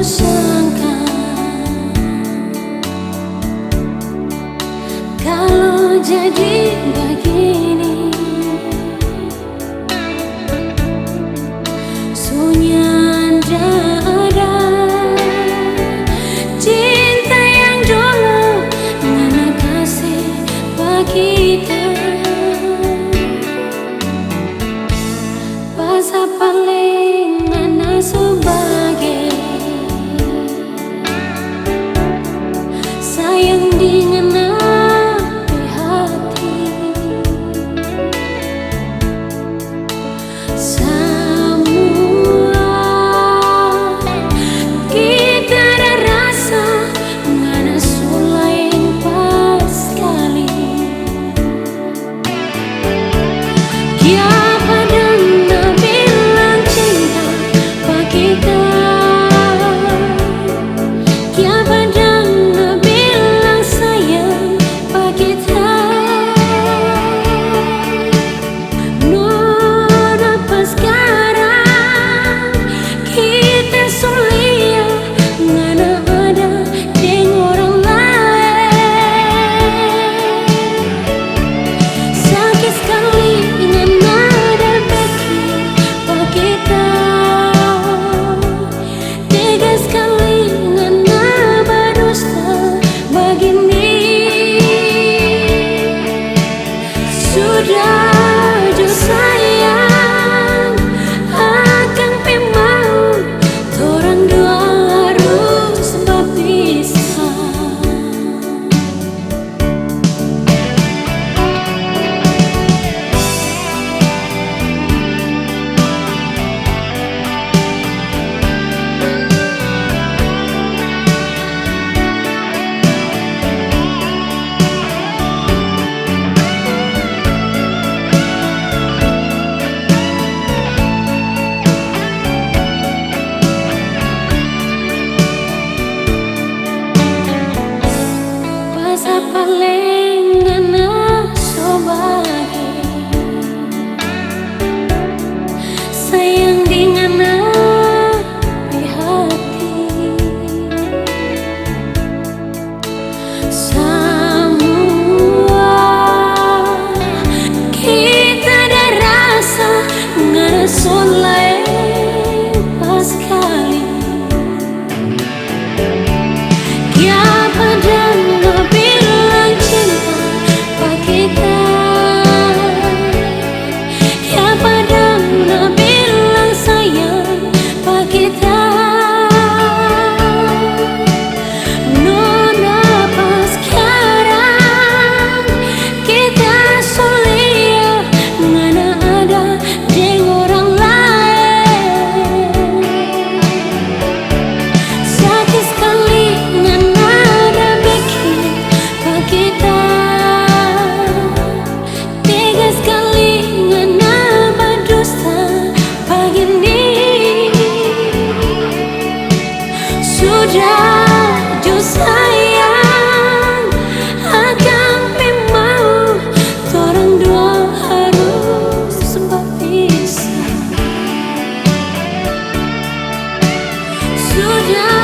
sangka kalau jadi begini, sunyi ada cinta yang dulu ngana kasih bagi kita. Bahasa paling ngana sebagai sayang di ngana hati. Semua kita ada rasa ngana sulain pas sekali. Dia paling ngana sobagi sayang di ngana di hati. Semua kita ada rasa ngana soleh pas kali. Ya padang sudah jo sayang akan mau orang dua harus berpisah. Sudah